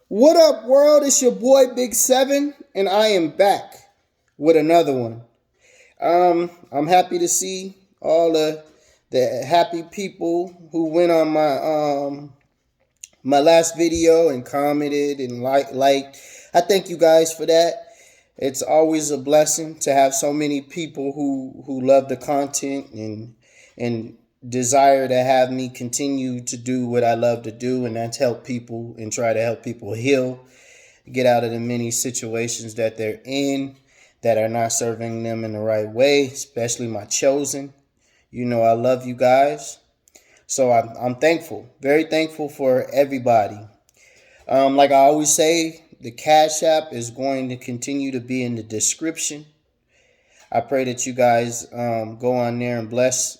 What up, world? It's your boy Big Seven, and I am back with another one. I'm happy to see all the happy people who went on my last video and commented and liked. I thank you guys for that. It's always a blessing to have so many people who love the content and desire to have me continue to do what I love to do, and that's help people and try to help people heal, get out of the many situations that they're in that are not serving them in the right way, especially my chosen. You know, I love you guys. So I'm thankful, very thankful for everybody. Like I always say, the Cash App is going to continue to be in the description. I pray that you guys go on there and bless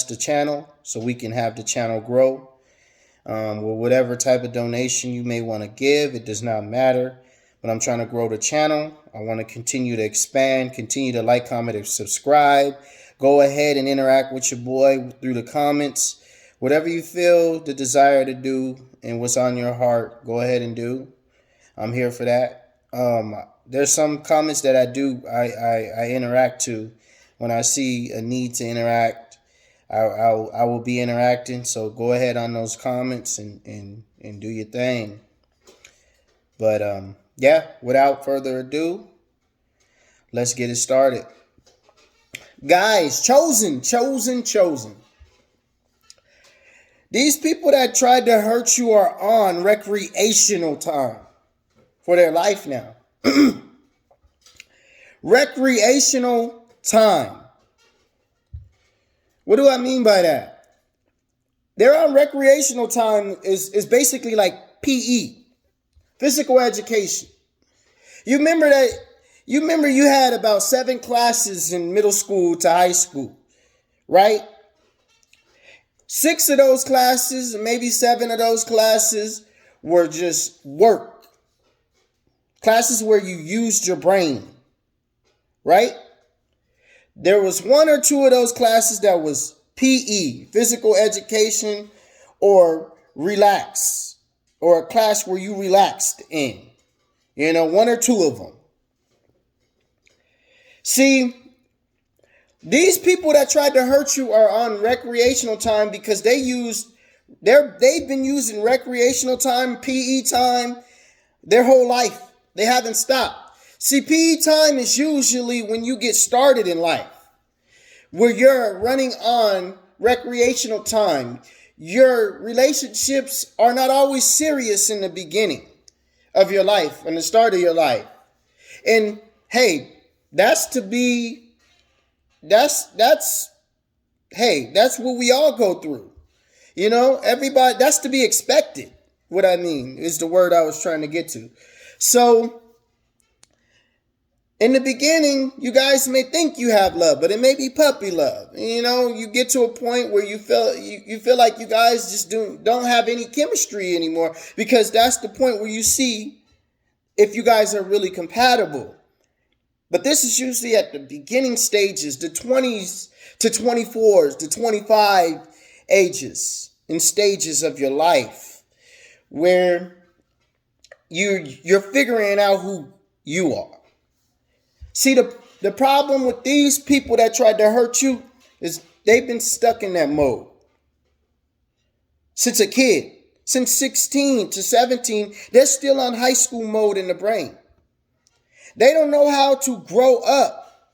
the channel so we can have the channel grow. Or whatever type of donation you may want to give, it does not matter. But I'm trying to grow the channel. I want to continue to expand, continue to like, comment, and subscribe. Go ahead and interact with your boy through the comments. Whatever you feel the desire to do and what's on your heart, go ahead and do. I'm here for that. There's some comments that I interact to when I see a need to interact. I will be interacting, so go ahead on those comments and do your thing. But yeah, without further ado, let's get it started. Guys, chosen. These people that tried to hurt you are on recreational time for their life now. Recreational time. What do I mean by that? They're on recreational time is basically like PE, physical education. You remember you had about 7 classes in middle school to high school, right? 6 of those classes, maybe 7 of those classes were just work. Classes where you used your brain, right? There was 1 or 2 of those classes that was PE, physical education, or relax, or a class where you relaxed in. 1 or 2 of them. See, these people that tried to hurt you are on recreational time because they've been using recreational time, PE time, their whole life. They haven't stopped. See, PE time is usually when you get started in life, where you're running on recreational time. Your relationships are not always serious in the beginning of your life, in the start of your life. And hey, that's what we all go through. Everybody, that's to be expected. What I mean is the word I was trying to get to. So, in the beginning, you guys may think you have love, but it may be puppy love. You get to a point where you feel like you guys just don't have any chemistry anymore, because that's the point where you see if you guys are really compatible. But this is usually at the beginning stages, the 20s to 24s, to 25 ages and stages of your life, where you're figuring out who you are. See, the problem with these people that tried to hurt you is they've been stuck in that mode since a kid. Since 16 to 17, they're still on high school mode in the brain. They don't know how to grow up.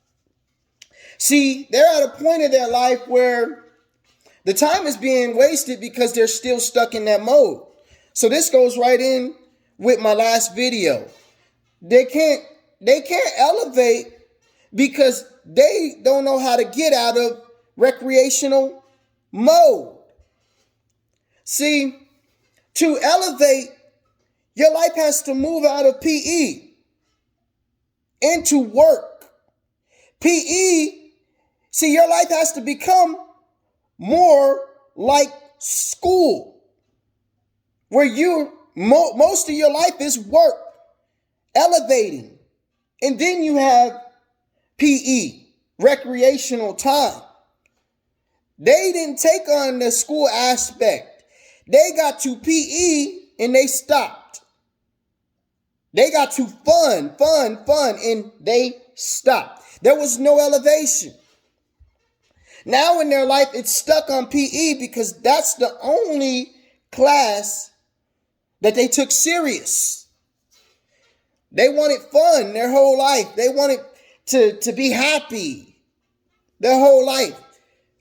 See, they're at a point in their life where the time is being wasted because they're still stuck in that mode. So this goes right in with my last video. They can't elevate because they don't know how to get out of recreational mode. See, to elevate, your life has to move out of PE into work. PE, see, your life has to become more like school, where most of your life is work, elevating. And then you have PE, recreational time. They didn't take on the school aspect. They got to PE and they stopped. They got too fun, and they stopped. There was no elevation. Now in their life, it's stuck on PE because that's the only class that they took serious. They wanted fun their whole life. They wanted to be happy their whole life.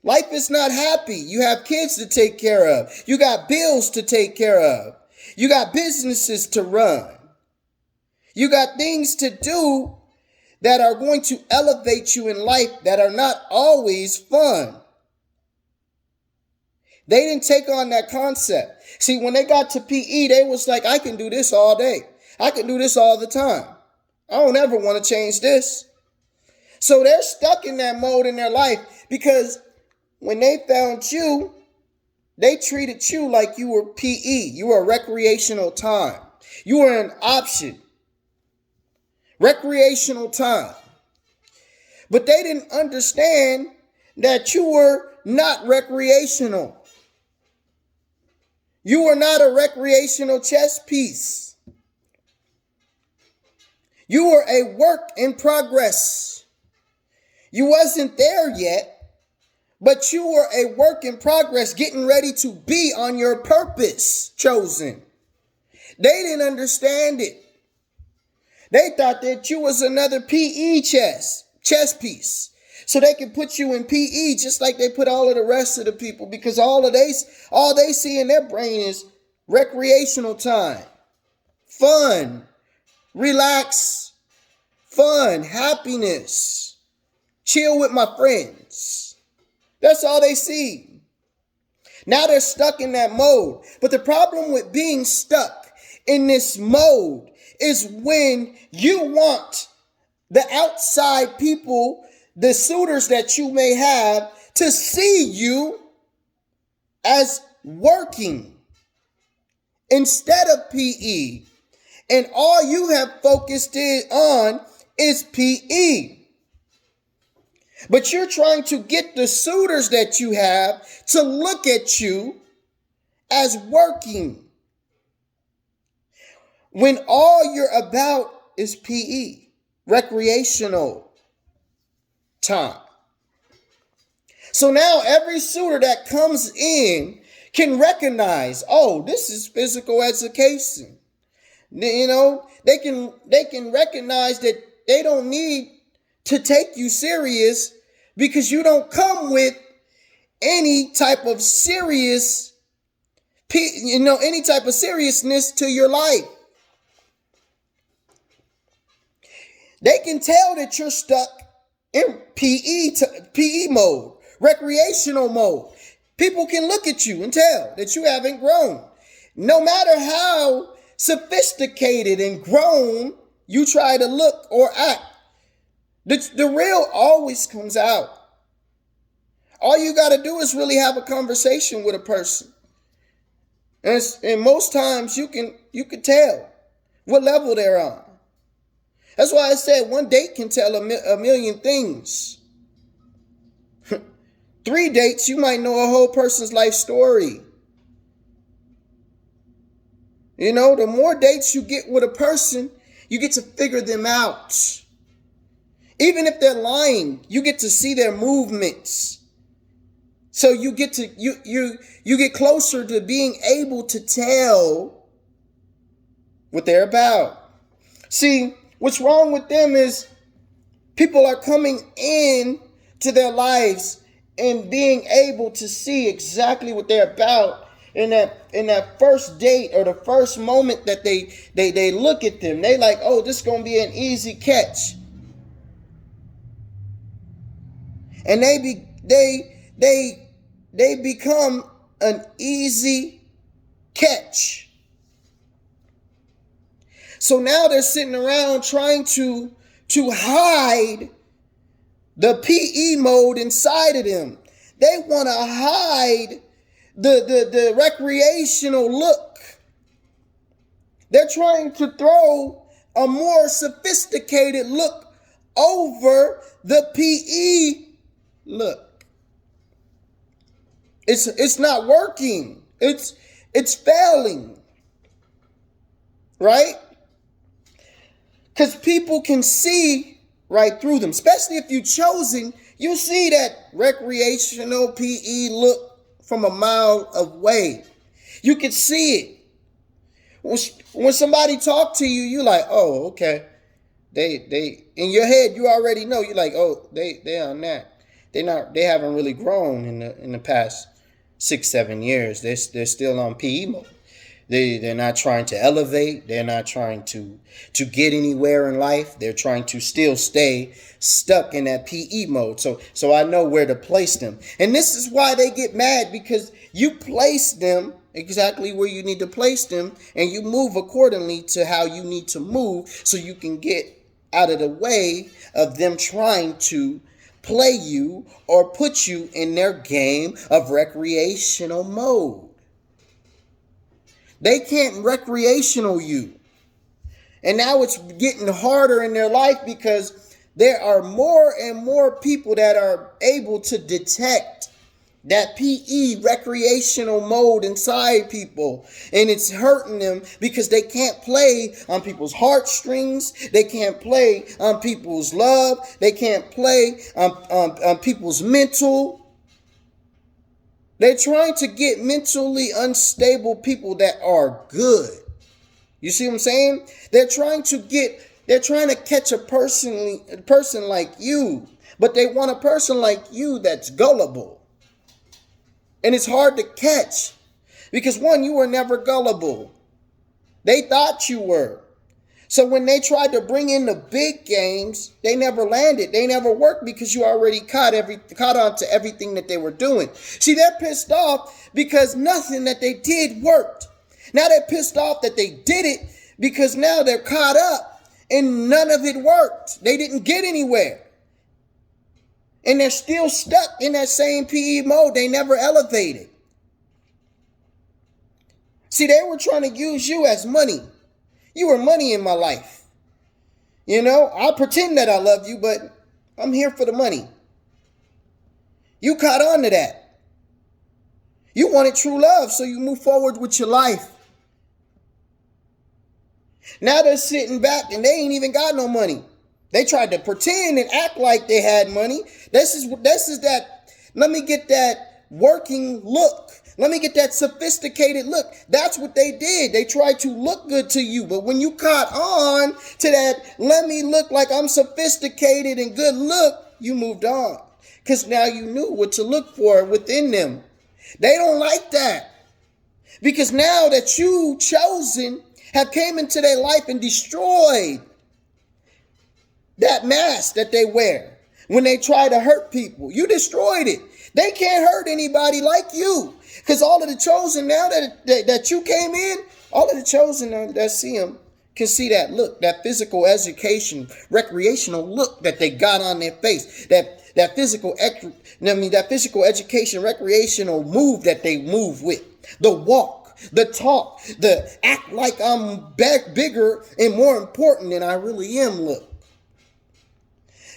Life is not happy. You have kids to take care of. You got bills to take care of. You got businesses to run. You got things to do that are going to elevate you in life that are not always fun. They didn't take on that concept. See, when they got to PE, they was like, I can do this all day. I can do this all the time. I don't ever want to change this. So they're stuck in that mode in their life because when they found you, they treated you like you were PE. You were recreational time. You were an option. Recreational time. But they didn't understand that you were not recreational. You were not a recreational chess piece. You were a work in progress. You wasn't there yet, but you were a work in progress, getting ready to be on your purpose chosen. They didn't understand it. They thought that you was another PE chess piece. So they can put you in PE just like they put all of the rest of the people, because all they see in their brain is recreational time, fun, relax, fun, happiness, chill with my friends. That's all they see. Now they're stuck in that mode. But the problem with being stuck in this mode is when you want the outside people, the suitors that you may have, to see you as working instead of PE. And all you have focused on is PE. But you're trying to get the suitors that you have to look at you as working, when all you're about is PE, recreational time. So now every suitor that comes in can recognize, oh, this is physical education. You know, they can recognize that they don't need to take you serious because you don't come with any type of serious, any type of seriousness to your life. They can tell that you're stuck in PE mode, recreational mode. People can look at you and tell that you haven't grown. No matter how sophisticated and grown you try to look or act, the real always comes out. All you got to do is really have a conversation with a person. And most times you can tell what level they're on. That's why I said one date can tell a million things. 3 dates, you might know a whole person's life story. You know, the more dates you get with a person, you get to figure them out. Even if they're lying, you get to see their movements. So you get to you get closer to being able to tell what they're about. See, what's wrong with them is people are coming in to their lives and being able to see exactly what they're about in that first date or the first moment that they look at them. They like, oh, this is gonna be an easy catch. And they become an easy catch. So now they're sitting around trying to hide the PE mode inside of them. They want to hide the recreational look. They're trying to throw a more sophisticated look over the PE look. It's not working. It's failing. Right? Because people can see right through them, especially if you're chosen. You see that recreational PE look from a mile away. You can see it. When somebody talk to you, you like, oh, okay. They in your head, you already know. You're like, oh, they on that. They haven't really grown in the past 6-7 years. They're still on PE mode. They're not trying to elevate. They're not trying to get anywhere in life. They're trying to still stay stuck in that PE mode. So I know where to place them. And this is why they get mad, because you place them exactly where you need to place them, and you move accordingly to how you need to move, so you can get out of the way of them trying to play you or put you in their game of recreational mode. They can't recreational you. And now it's getting harder in their life, because there are more and more people that are able to detect that PE recreational mode inside people. And it's hurting them, because they can't play on people's heartstrings. They can't play on people's love. They can't play on people's mental. They're trying to get mentally unstable people that are good. You see what I'm saying? They're trying to catch a person like you, but they want a person like you that's gullible. And it's hard to catch, because one, you were never gullible. They thought you were. So when they tried to bring in the big games, they never landed. They never worked, because you already caught on to everything that they were doing. See, they're pissed off because nothing that they did worked. Now they're pissed off that they did it, because now they're caught up and none of it worked. They didn't get anywhere. And they're still stuck in that same PE mode. They never elevated. See, they were trying to use you as money. You were money in my life. You know, I'll pretend that I love you, but I'm here for the money. You caught on to that. You wanted true love, so you move forward with your life. Now they're sitting back and they ain't even got no money. They tried to pretend and act like they had money. This is that, let me get that working look. Let me get that sophisticated look. That's what they did. They tried to look good to you. But when you caught on to that, let me look like I'm sophisticated and good look, you moved on. Because now you knew what to look for within them. They don't like that. Because now that you chosen have came into their life and destroyed that mask that they wear when they try to hurt people. You destroyed it. They can't hurt anybody like you. Because all of the chosen now that you came in, all of the chosen that see them can see that look, that physical education, recreational look that they got on their face, that physical education, recreational move that they move with, the walk, the talk, the act like I'm bigger and more important than I really am look.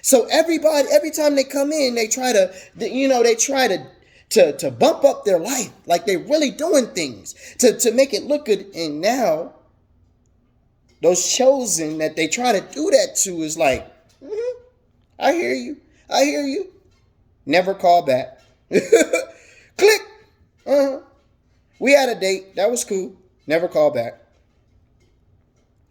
So everybody, every time they come in, they try to bump up their life, like they're really doing things to make it look good. And now those chosen that they try to do that to is like, I hear you. Never call back. Click. We had a date. That was cool. Never call back.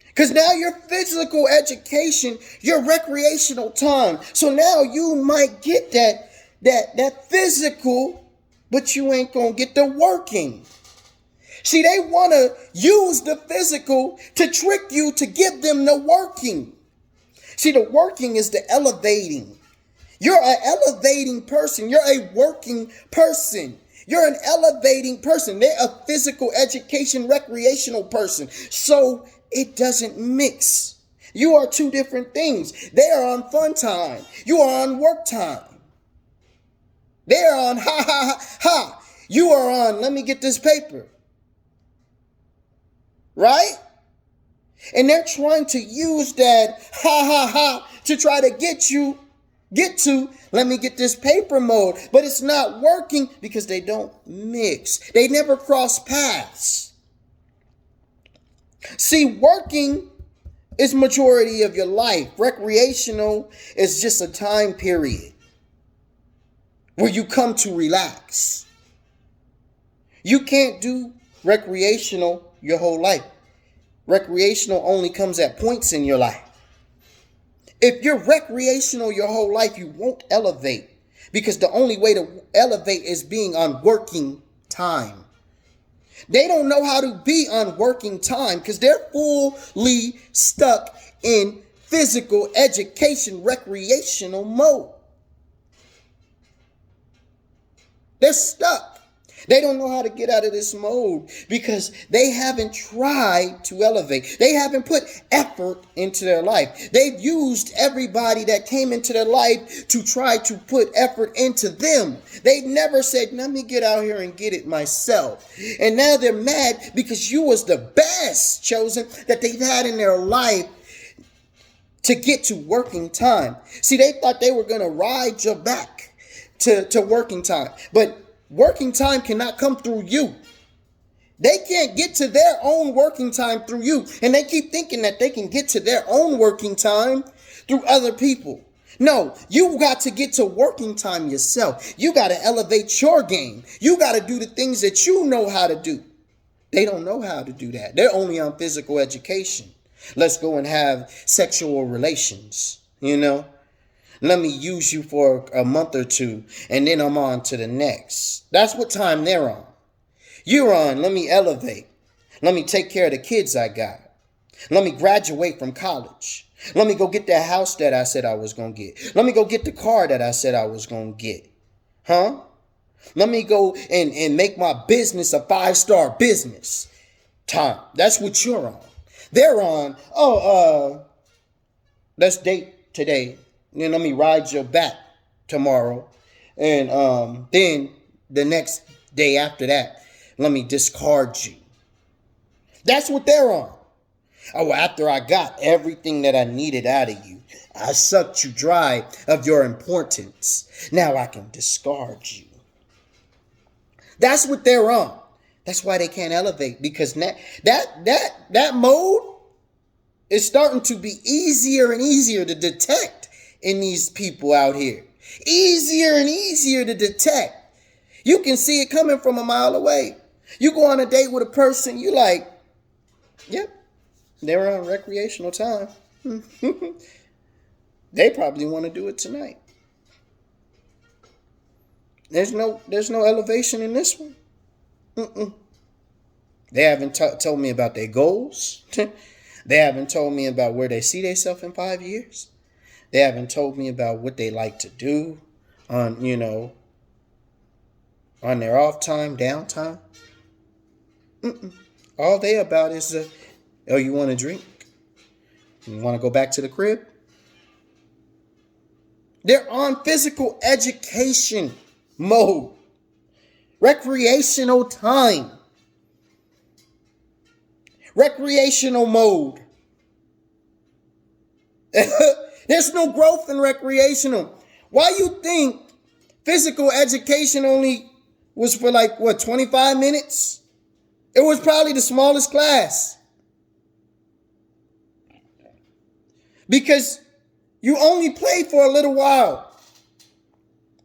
Because now your physical education, your recreational time. So now you might get that physical, but you ain't going to get the working. See, they want to use the physical to trick you to give them the working. See, the working is the elevating. You're an elevating person. You're a working person. You're an elevating person. They're a physical education, recreational person. So it doesn't mix. You are two different things. They are on fun time. You are on work time. They are on ha ha ha ha. You are on let me get this paper. Right? And they're trying to use that ha ha ha to try to get to let me get this paper mode. But it's not working because they don't mix. They never cross paths. See, working It's majority of your life. Recreational is just a time period where you come to relax. You can't do recreational your whole life. Recreational only comes at points in your life. If you're recreational your whole life, you won't elevate, because the only way to elevate is being on working time. They don't know how to be on working time because they're fully stuck in physical education, recreational mode. They're stuck. They don't know how to get out of this mode because they haven't tried to elevate. They haven't put effort into their life. They've used everybody that came into their life to try to put effort into them. They never said, let me get out here and get it myself. And now they're mad because you was the best chosen that they've had in their life to get to working time. See, they thought they were going to ride your back to working time. But working time cannot come through you. They can't get to their own working time through you. And they keep thinking that they can get to their own working time through other people. No, you got to get to working time yourself. You got to elevate your game. You got to do the things that you know how to do. They don't know how to do that. They're only on physical education. Let's go and have sexual relations, Let me use you for a month or two, and then I'm on to the next. That's what time they're on. You're on, let me elevate. Let me take care of the kids I got. Let me graduate from college. Let me go get that house that I said I was going to get. Let me go get the car that I said I was going to get. Let me go and make my business a 5-star business. Time. That's what you're on. They're on, let's date today. Then let me ride your back tomorrow. And then the next day after that, let me discard you. That's what they're on. Oh, after I got everything that I needed out of you, I sucked you dry of your importance. Now I can discard you. That's what they're on. That's why they can't elevate, because that mode is starting to be easier and easier to detect in these people out here. Easier and easier to detect. You can see it coming from a mile away. You go on a date with a person, you like, yep, they're on recreational time. They probably want to do it tonight. There's no elevation in this one. They haven't told me about their goals. They haven't told me about where they see themselves in 5 years. They haven't told me about what they like to do on their off time, downtime. All they about is, you want to drink? You want to go back to the crib? They're on physical education mode. Recreational time. Recreational mode. There's no growth in recreational. Why you think physical education only was for 25 minutes? It was probably the smallest class. Because you only play for a little while.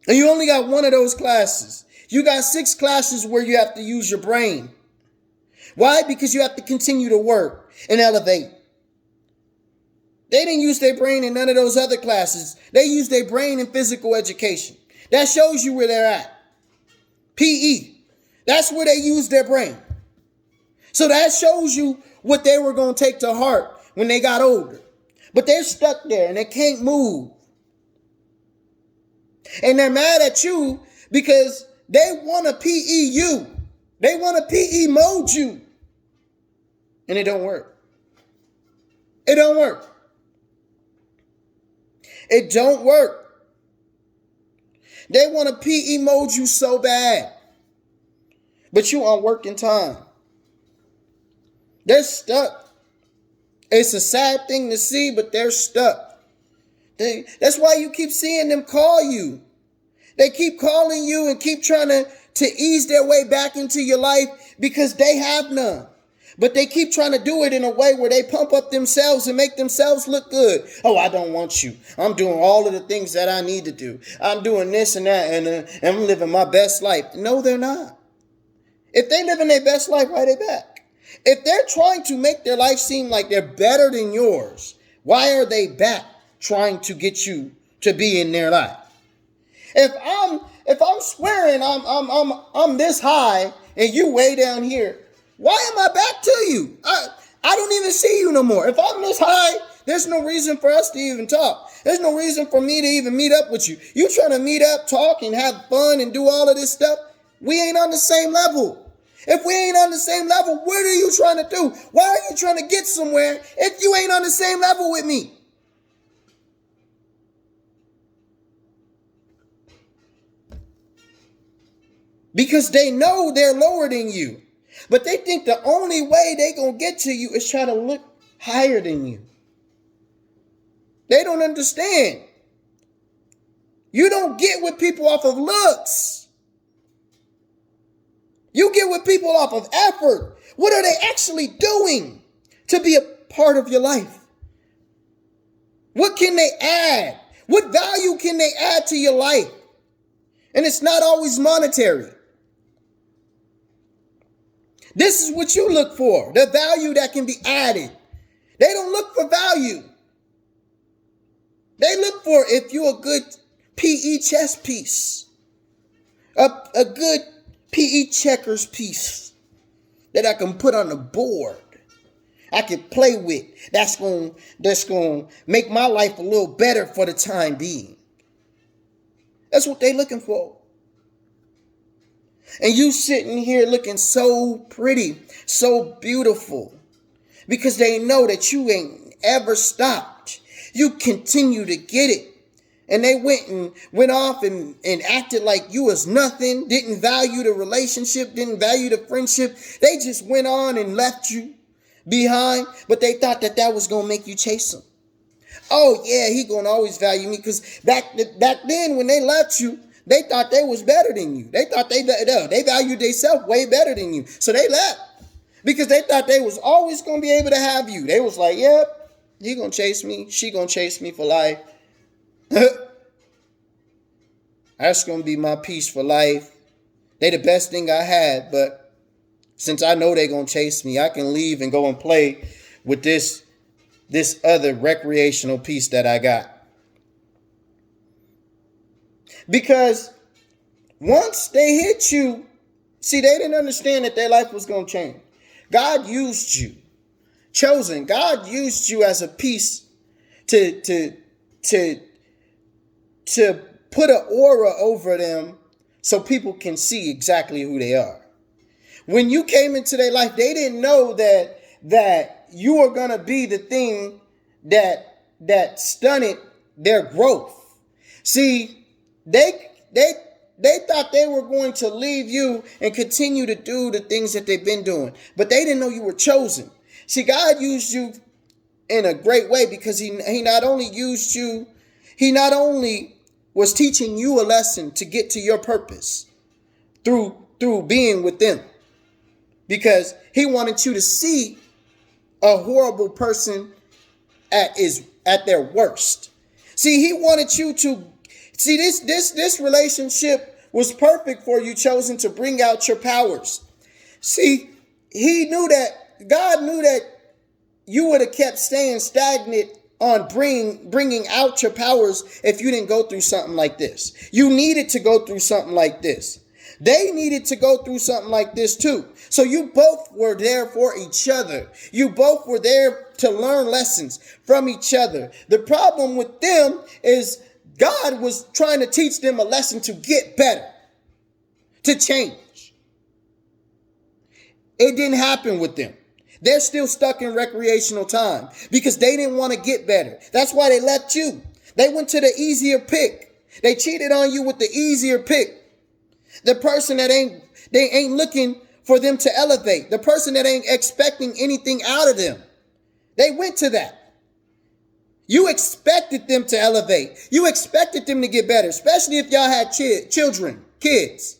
And you only got one of those classes. You got 6 classes where you have to use your brain. Why? Because you have to continue to work and elevate. They didn't use their brain in none of those other classes. They used their brain in physical education. That shows you where they're at. PE. That's where they used their brain. So that shows you what they were going to take to heart when they got older. But they're stuck there and they can't move. And they're mad at you because they want to PE you. They want to PE mode you. And it don't work. It don't work. It don't work. They want to PE mode you so bad. But you on working time. They're stuck. It's a sad thing to see, but they're stuck. That's why you keep seeing them call you. They keep calling you and keep trying to ease their way back into your life because they have none. But they keep trying to do it in a way where they pump up themselves and make themselves look good. Oh, I don't want you. I'm doing all of the things that I need to do. I'm doing this and that, and I'm living my best life. No, they're not. If they live in their best life, why are they back? If they're trying to make their life seem like they're better than yours, why are they back trying to get you to be in their life? If I'm swearing I'm this high and you way down here, why am I back to you? I don't even see you no more. If I'm this high, there's no reason for us to even talk. There's no reason for me to even meet up with you. You trying to meet up, talk, and have fun and do all of this stuff? We ain't on the same level. If we ain't on the same level, what are you trying to do? Why are you trying to get somewhere if you ain't on the same level with me? Because they know they're lower than you. But they think the only way they gonna get to you is try to look higher than you. They don't understand. You don't get with people off of looks. You get with people off of effort. What are they actually doing to be a part of your life? What can they add? What value can they add to your life? And it's not always monetary. This is what you look for, the value that can be added. They don't look for value. They look for if you're a good PE chess piece, a good PE checkers piece that I can put on the board, I can play with. That's going to make my life a little better for the time being. That's what they're looking for. And you sitting here looking so pretty, so beautiful, because they know that you ain't ever stopped. You continue to get it. And they went off and acted like you was nothing, didn't value the relationship, didn't value the friendship. They just went on and left you behind, but they thought that was going to make you chase them. Oh, yeah, he going to always value me, because back then when they left you, they thought they was better than you. They thought they valued themselves way better than you. So they left because they thought they was always going to be able to have you. They was like, yep, he going to chase me. She going to chase me for life. That's going to be my peace for life. They the best thing I had, but since I know they going to chase me, I can leave and go and play with this other recreational piece that I got. Because once they hit you, see, they didn't understand that their life was going to change. God used you. Chosen. God used you as a piece to put an aura over them so people can see exactly who they are. When you came into their life, they didn't know that you were going to be the thing that stunted their growth. See, they thought they were going to leave you and continue to do the things that they've been doing. But they didn't know you were chosen. See, God used you in a great way because he not only used you, he not only was teaching you a lesson to get to your purpose through being with them. Because he wanted you to see a horrible person at their worst. See, he wanted you to see this relationship was perfect for you, chosen, to bring out your powers. See, God knew that you would have kept staying stagnant on bringing out your powers if you didn't go through something like this. You needed to go through something like this. They needed to go through something like this too. So you both were there for each other. You both were there to learn lessons from each other. The problem with them is God was trying to teach them a lesson to get better, to change. It didn't happen with them. They're still stuck in recreational time because they didn't want to get better. That's why they left you. They went to the easier pick. They cheated on you with the easier pick. The person that ain't looking for them to elevate. The person that ain't expecting anything out of them. They went to that. You expected them to elevate. You expected them to get better, especially if y'all had kids.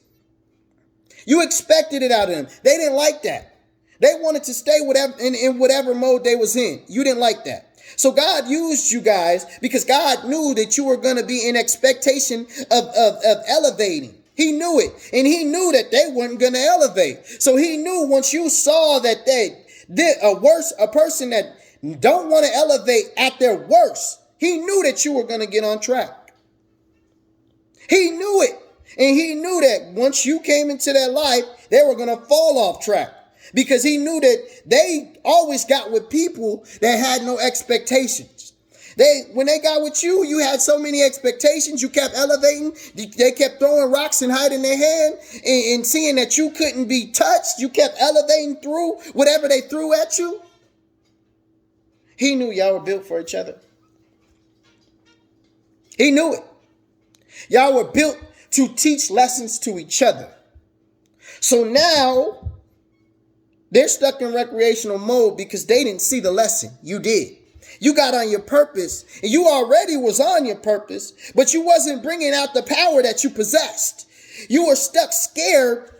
You expected it out of them. They didn't like that. They wanted to stay in whatever mode they was in. You didn't like that. So God used you guys because God knew that you were going to be in expectation of elevating. He knew it. And he knew that they weren't going to elevate. So he knew once you saw that they did a person that don't want to elevate at their worst, he knew that you were going to get on track. He knew it. And he knew that once you came into their life, they were going to fall off track. Because he knew that they always got with people that had no expectations. When they got with you, you had so many expectations. You kept elevating. They kept throwing rocks and hiding their hand and seeing that you couldn't be touched. You kept elevating through whatever they threw at you. He knew y'all were built for each other. He knew it. Y'all were built to teach lessons to each other. So now they're stuck in recreational mode because they didn't see the lesson. You did. You got on your purpose, and you already was on your purpose, but you wasn't bringing out the power that you possessed. You were stuck scared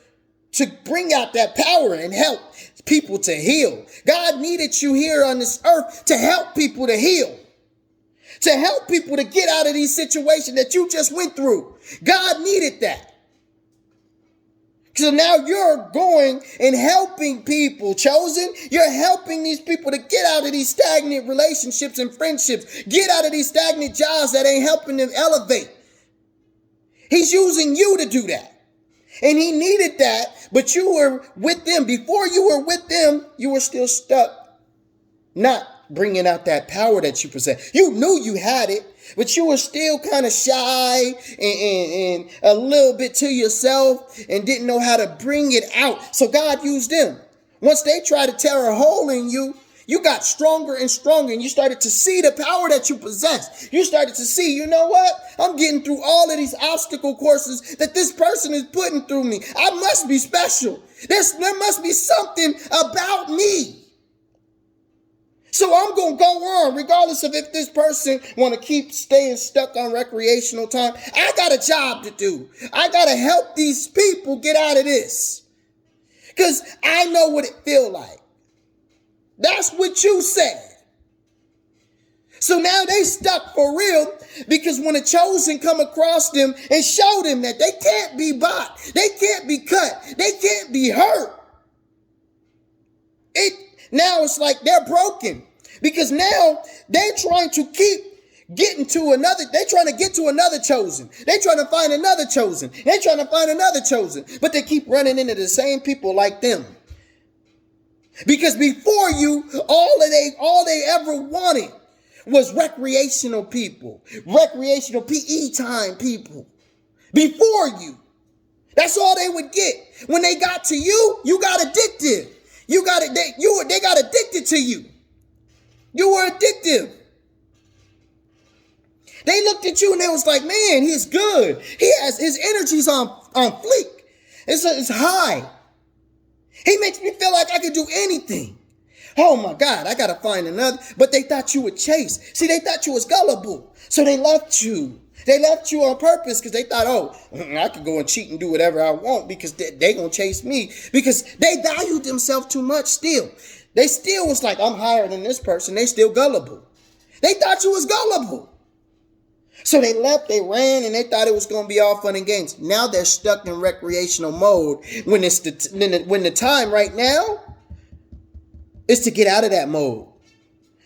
to bring out that power and help people to heal. God needed you here on this earth to help people to heal, to help people to get out of these situations that you just went through. God needed that. So now you're going and helping people, Chosen. You're helping these people to get out of these stagnant relationships and friendships. Get out of these stagnant jobs that ain't helping them elevate. He's using you to do that. And he needed that, but you were with them. Before you were with them, you were still stuck, not bringing out that power that you possess. You knew you had it, but you were still kind of shy and a little bit to yourself and didn't know how to bring it out. So God used them. Once they tried to tear a hole in you, you got stronger and stronger, and you started to see the power that you possess. You started to see, you know what? I'm getting through all of these obstacle courses that this person is putting through me. I must be special. There must be something about me. So I'm going to go on, regardless of if this person want to keep staying stuck on recreational time. I got a job to do. I got to help these people get out of this. Because I know what it feel like. That's what you said. So now they stuck for real, because when a chosen come across them and show them that they can't be bought, they can't be cut, they can't be hurt. Now it's like they're broken, because now they're trying to keep getting to another. They're trying to get to another chosen. They're trying to find another chosen. They're trying to find another chosen, but they keep running into the same people like them. Because before you, all they ever wanted was recreational people, recreational PE time people. Before you, that's all they would get. When they got to you, you got addicted. They got addicted to you. You were addictive. They looked at you and they was like, man, he's good. His energy's on fleek. It's high. He makes me feel like I could do anything. Oh my God, I got to find another. But they thought you would chase. See, they thought you was gullible. So they left you. They left you on purpose because they thought, oh, I could go and cheat and do whatever I want because they going to chase me. Because they valued themselves too much still. They still was like, I'm higher than this person. They still gullible. They thought you was gullible. So they left, they ran, and they thought it was going to be all fun and games. Now they're stuck in recreational mode when the time right now is to get out of that mode.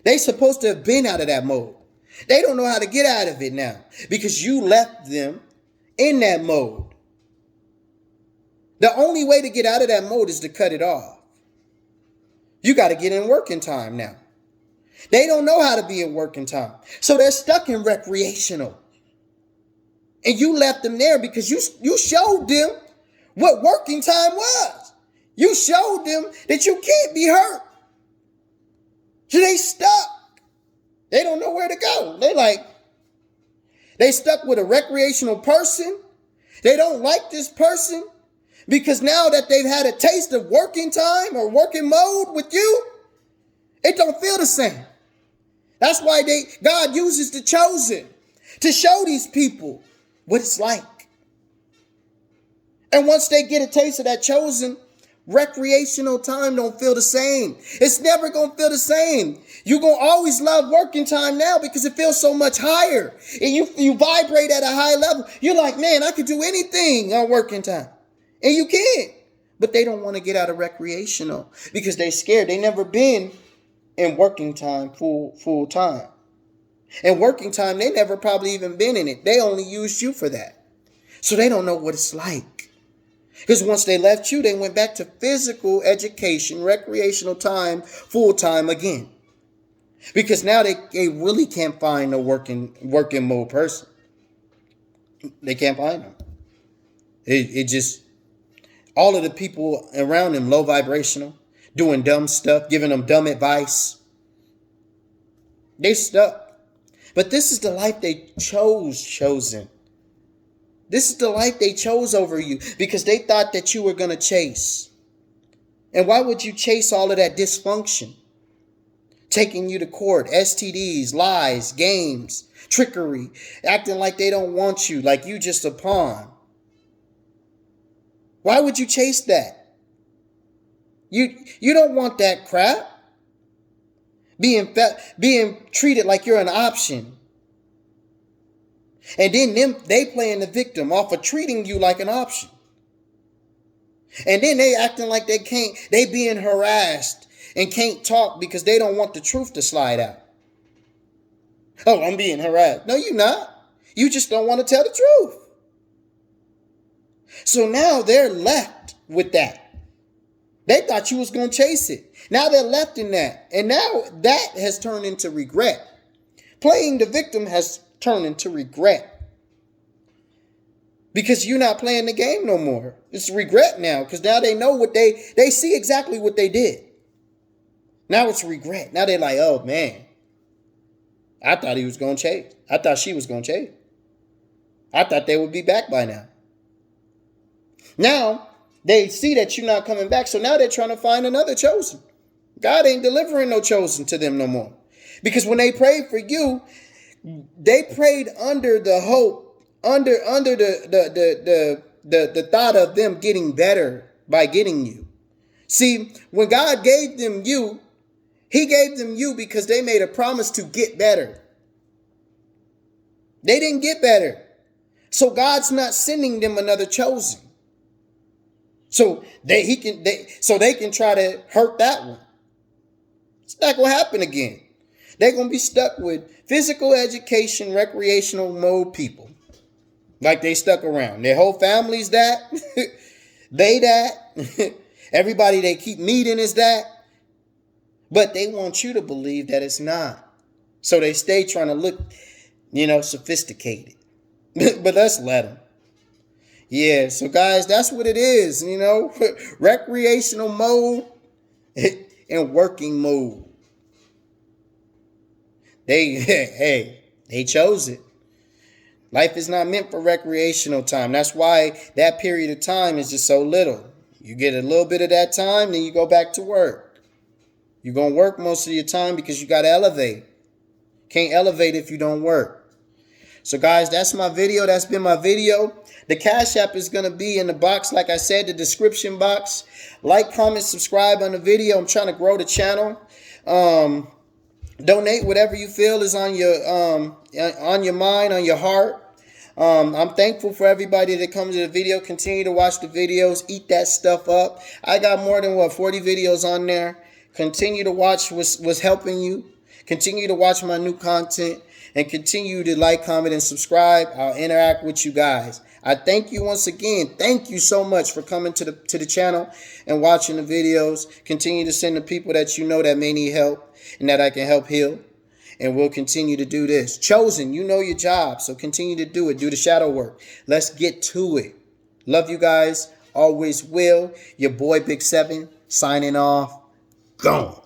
They supposed to have been out of that mode. They don't know how to get out of it now because you left them in that mode. The only way to get out of that mode is to cut it off. You got to get in working time now. They don't know how to be in working time. So they're stuck in recreational. And you left them there because you showed them what working time was. You showed them that you can't be hurt. So they stuck. They don't know where to go. They stuck with a recreational person. They don't like this person because now that they've had a taste of working time or working mode with you, it don't feel the same. That's why God uses the chosen to show these people what it's like. And once they get a taste of that chosen, Recreational time don't feel the same. It's never going to feel the same. You're going to always love working time now because it feels so much higher. And you vibrate at a high level. You're like, man, I could do anything on working time. And you can. But they don't want to get out of recreational because they're scared. They never been in working time full time. And working time, they never probably even been in it. They only used you for that. So they don't know what it's like. Because once they left you, they went back to physical education, recreational time, full time again. Because now they really can't find a working mode person. They can't find them. It just, all of the people around them, low vibrational, doing dumb stuff, giving them dumb advice. They stuck. But this is the life they chosen. This is the life they chose over you because they thought that you were going to chase. And why would you chase all of that dysfunction? Taking you to court, STDs, lies, games, trickery, acting like they don't want you, like you just a pawn. Why would you chase that? You don't want that crap. Being treated like you're an option. And then they playing the victim off of treating you like an option. And then they acting like they being harassed and can't talk because they don't want the truth to slide out. Oh, I'm being harassed. No, you're not. You just don't want to tell the truth. So now they're left with that. They thought you was going to chase it. Now they're left in that. And now that has turned into regret. Playing the victim has turned into regret. Because you're not playing the game no more. It's regret now. Because now they know they see exactly what they did. Now it's regret. Now they're like, oh man, I thought he was going to chase. I thought she was going to chase. I thought they would be back by now. Now they see that you're not coming back. So now they're trying to find another chosen. God ain't delivering no chosen to them no more. Because when they prayed for you, they prayed under the hope, under the thought of them getting better by getting you. See, when God gave them you, he gave them you because they made a promise to get better. They didn't get better. So God's not sending them another chosen. So they can try to hurt that one. It's not going to happen again. They're going to be stuck with physical education, recreational mode people. Like they stuck around. Their whole family's that. They that. Everybody they keep meeting is that. But they want you to believe that it's not. So they stay trying to look, sophisticated. But let's let them. Yeah, so guys, that's what it is, recreational mode and working mode. They chose it. Life is not meant for recreational time. That's why that period of time is just so little. You get a little bit of that time, then you go back to work. You're going to work most of your time because you got to elevate. Can't elevate if you don't work. So guys, that's my video. That's been my video. The Cash App is going to be in the box, like I said, the description box. Like, comment, subscribe on the video. I'm trying to grow the channel. Donate whatever you feel is on your mind, on your heart. I'm thankful for everybody that comes to the video. Continue to watch the videos. Eat that stuff up. I got more than 40 videos on there. Continue to watch what's helping you. Continue to watch my new content. And continue to like, comment, and subscribe. I'll interact with you guys. I thank you once again. Thank you so much for coming to the channel and watching the videos. Continue to send the people that you know that may need help and that I can help heal. And we'll continue to do this. Chosen, you know your job, so continue to do it. Do the shadow work. Let's get to it. Love you guys. Always will. Your boy Big 7 signing off. Gone.